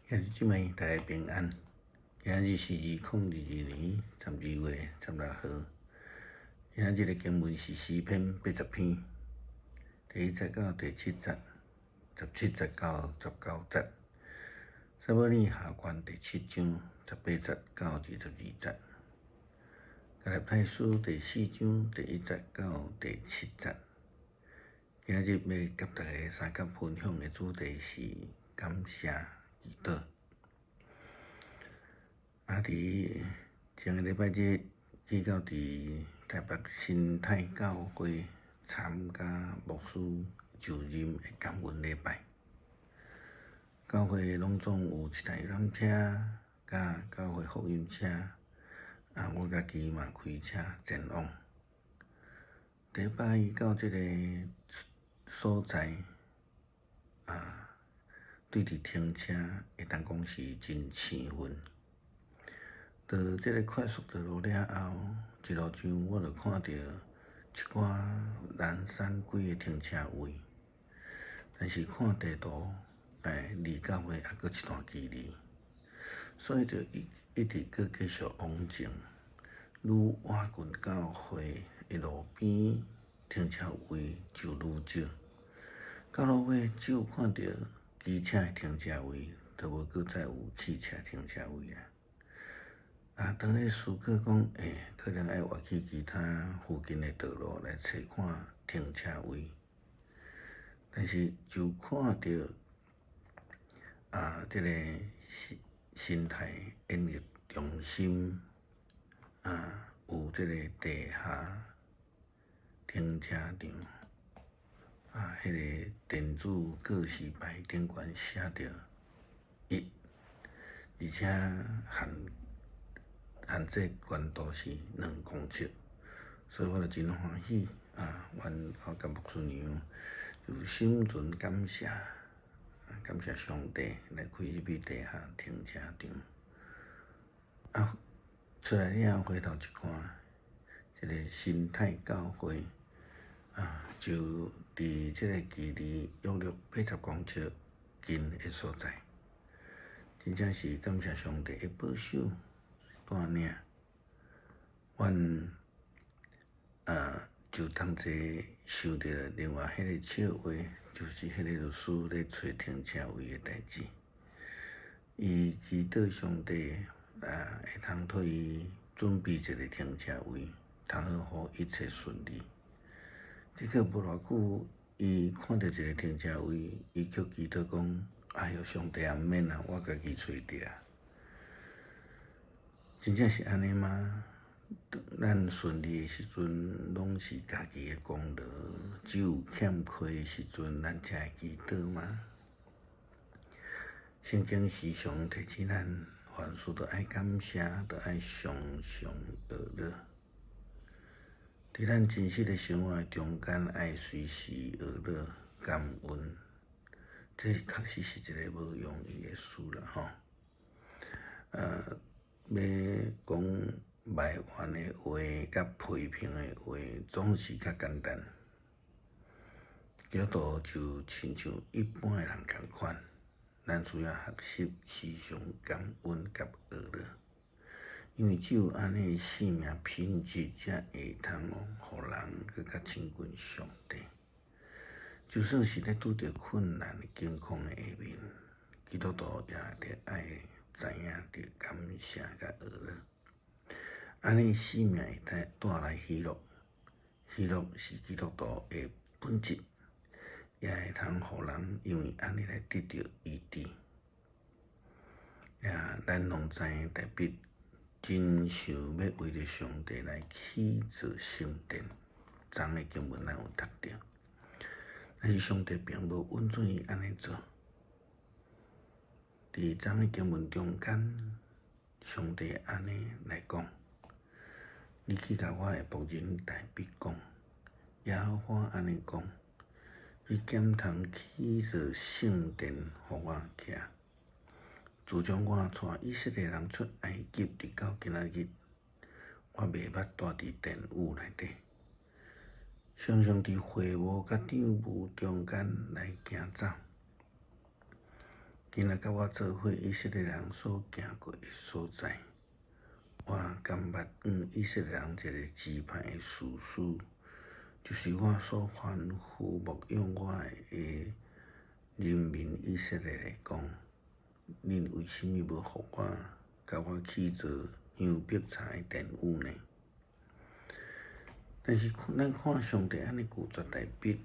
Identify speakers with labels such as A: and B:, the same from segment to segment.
A: 兄弟姊妹，大家平安。今日是2022年12月16号。今日的经文是诗篇80篇，第1节到第7节，17节到19节。撒母耳下传第7章18节到22节。加拉太书第4章第1节到第7节。今日要甲大家三角分享的主题是感谢祈祷。伫前个礼拜日去到伫台北新泰教会参加牧师就任的感恩礼拜。教会拢总有一台游览车，甲教会福音车，我家己嘛开车前往。礼拜一到这个所在，对伫停车会当讲是真兴奋。到这个快速道路了后，一路上我就看到一寡人山几个停车位，但是看地图，离教会还佫一段距离，所以就一直佫继续往前，愈挨近教会的路边停车位就愈少，到路尾只有看到机车的停车位，就无佫再有汽车停车位啊。当咧思考讲，可能要换去其他附近的道路来找看停车位，但是就看到这个新泰演艺中心有这个地下停车场，迄个电子告示牌顶悬写着1，而且限制宽度是2公尺，所以我就真欢喜我甲牧师娘就心存感谢，感谢上帝来开入去地下停车场。出来了回头一看，这个新泰教会就伫这个距离约80公尺近的所在，真正是感谢上帝的保守带领，阮就同齐受到另外迄个笑话，就是迄个律师咧找停车位的代志。伊祈祷上帝会通替伊准备一个停车位，通好一切顺利。结果无偌久，伊看到一个停车位，伊却祈祷讲：“哎哟，上帝毋免啊，我家己找着。”真正是安尼吗？咱顺利的时阵，拢是家己的功劳；只有欠亏的时阵，咱才会祈祷吗？圣经时常提醒咱，凡事都爱感谢，都爱常常乐乐。伫咱真实的生活中间，爱随时乐乐感恩，这确实是一个无容易的事啦，吼。要讲卖完的话，甲批评的话，总是较简单。基督徒就亲像一般的人共款，咱需要学习时常感恩甲乐乐，因为只有安尼生命品质才会通互人更较亲近上帝。就算是咧拄着困难、境况的下面，基督徒也得爱知影着感谢甲乐乐。安尼生命会带来喜乐，喜乐是基督徒的本质，也会通互人因为安尼来得到医治。咱拢知影，大笔真想要为着上帝来起造圣殿，昨个经文咱有读到，但是上帝并无允准伊安尼做。伫昨个经文中间，上帝安尼来讲：“你去甲我的仆人大笔讲，耶和华安尼讲，伊兼通起造圣殿，互我徛。自从我带以色列人出埃及直到今仔日，我未捌住伫殿宇内底，常常伫会幕甲帐幕中间来行走。今仔甲我做伙以色列人所行过的所在，我甘捌以色列人一个支派的事实，就是我所反复牧养我的人民以色列来讲，恁为什么无互我，甲我去做香柏柴的电舞呢？但是咱看上帝安尼拒绝大笔，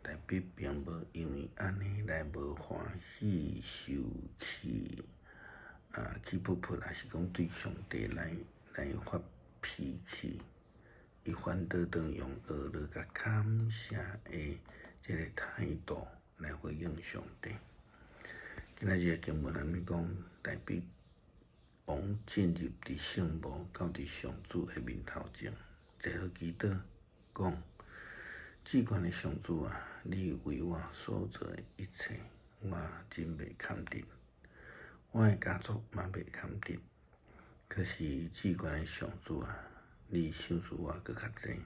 A: 大笔并无因为安尼来无欢喜受气，气噗噗，也是讲对上帝来发脾气，伊反倒当用恶乐甲感谢的这个态度来回应上帝。今仔日的经文安尼讲，大笔王进入伫圣墓，到伫上主的面头前，坐好祈祷，讲：至高的上主啊，你为我所做的一切，我真袂堪得，我的家族嘛袂堪得。可是至高的上主啊，你赏赐我搁较济，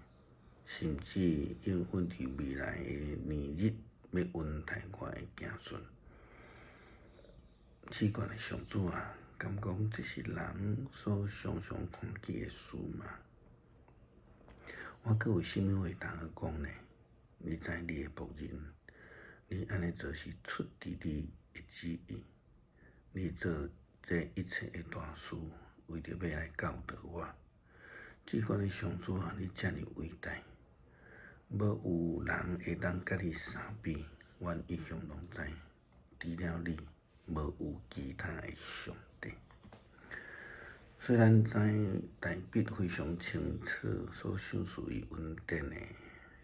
A: 甚至应允伫未来的年日要恩待我的子孙。至高的上主啊，敢讲这是人所常常看见的事吗？我搁有啥物话通讲呢？你知你的仆人，你安尼做是出伫你的旨意，你做这一切的大事，为着要来教导我。至高的上主啊，你遮尔伟大，无有人会当甲你相比，阮一向拢知，除了你，无有其他的上帝。虽然知大笔非常清楚，所赏赐伊恩典的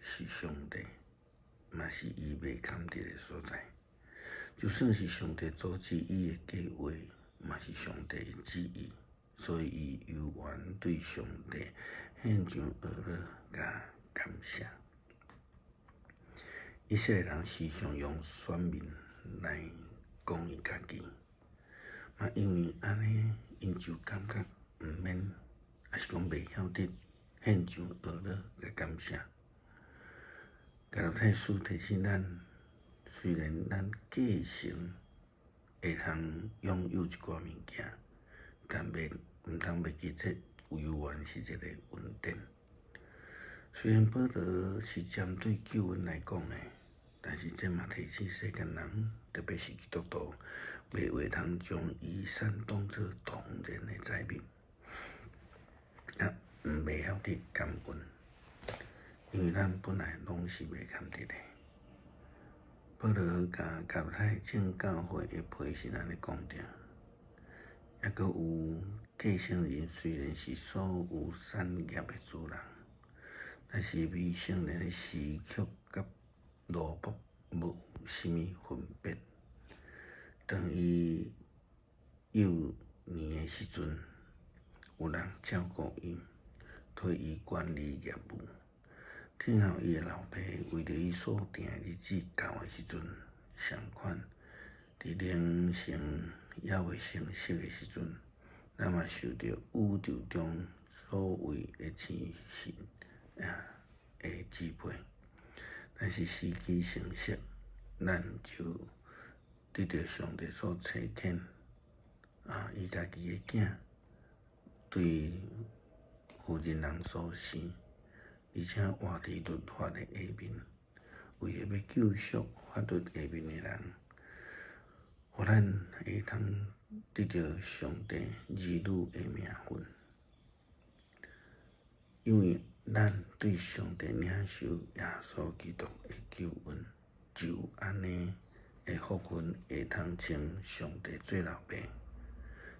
A: 是上帝，嘛是伊袂堪得的所在。就算是上帝阻止伊的计划，嘛是上帝的旨意，所以伊犹原对上帝献上恶乐甲感谢。以色列人时常用选民来讲伊家己，嘛因为安尼，因就感觉毋免，还是讲袂晓得献上恶乐甲感谢。加拉太书提醒咱，虽然咱继承会通拥有一寡物件，但毋通袂记这犹原是一个恩典。虽然保罗是针对救恩来讲的，但是这嘛提醒世间人，特别是基督徒，袂话通将遗产当作同然的财物，袂晓得感恩，因为咱本来拢是袂堪得的。保罗甲加拉太正教会的培训安尼讲着，还阁有继承人虽然是所有产业的主人，但是未成年的时曲甲奴仆无啥物分别。当伊幼年的时阵，有人照顾伊，替伊管理业务。听候伊的老爸为着伊所定的日子到的时阵，相款伫凌晨还未成熟的时阵，咱嘛受到宇宙中所谓的天神的支配。但是时机成熟，咱就得到上帝所差遣，伊家己的囝对有人人所生。而且活伫律法的下面，为了要救赎法律下面的人，互咱会通得到上帝儿女的名分。因为咱对上帝领受耶稣基督的救恩，就安尼的福分会通称上帝做老爸。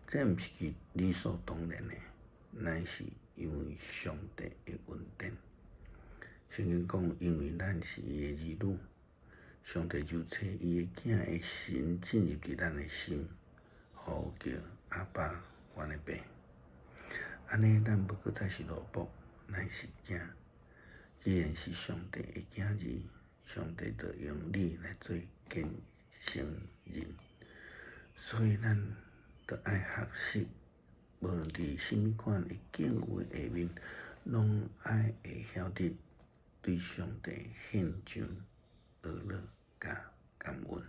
A: 这毋是理所当然的，乃是因为上帝的恩典。圣经讲，因为咱是伊的儿女，上帝就找伊的囝的神进入伫咱的心，呼叫阿爸，阮的爸。安尼，咱要搁再是奴仆，乃是囝。既然是上帝的囝儿，上帝就用你来做见证人。所以，咱就爱学习，无论伫什么款的敬畏下面，拢爱会晓得对上帝献上恶乐甲感恩。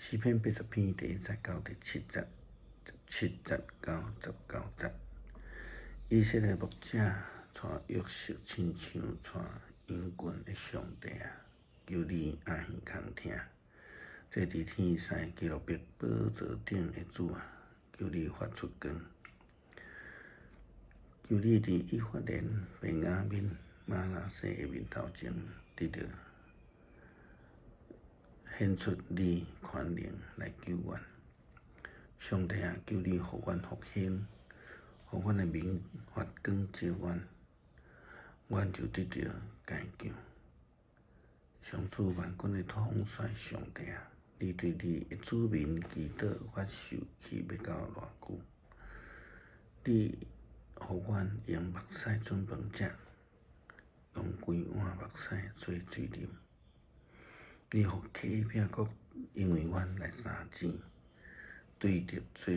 A: 诗篇80篇第1节到第7节，17节到19节。以色列牧者带约瑟亲像带羊群的上帝啊，求你阿耳空听。坐伫天西基路伯宝座顶的主啊，求你发出光。求你伫以法莲、便雅悯、玛拿西的面头前，得到显出你权能来救阮。上帝啊，求你互阮复兴，互阮的民发光照阮，阮就得到解救。上主万军的统帅上帝啊，你对你的子民祈祷发受气要到偌久？你互阮用目屎准饭食，用规碗目屎做水啉。你互欺骗国因为阮来相争，对着做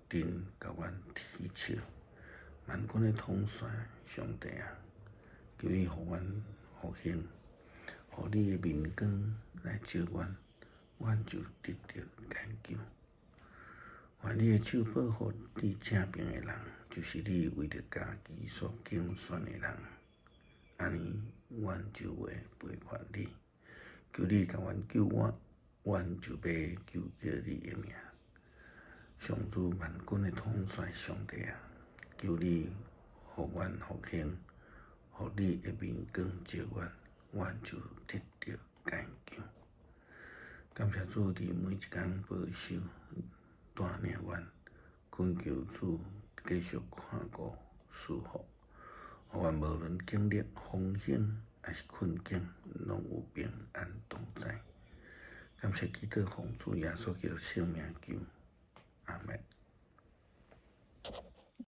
A: 阵甲阮踢笑。万军的统帅上帝啊，求你互阮复兴，互你的面光来照阮，阮就得到解救。愿你的手保护你正边的人，就是你为着家己所竞选的人，安尼阮就袂背叛你。求你甲阮救我，阮就要救叫你的命。上主万军的统帅上帝啊，求你互阮复兴，互你的面光照阮，阮就得到解救。感谢主伫每一天保守带领阮，恳求主继续看顾赐福，互阮无论经历风险还是困境，拢有平安同在。感谢祈祷奉主耶稣基督圣名求，阿门。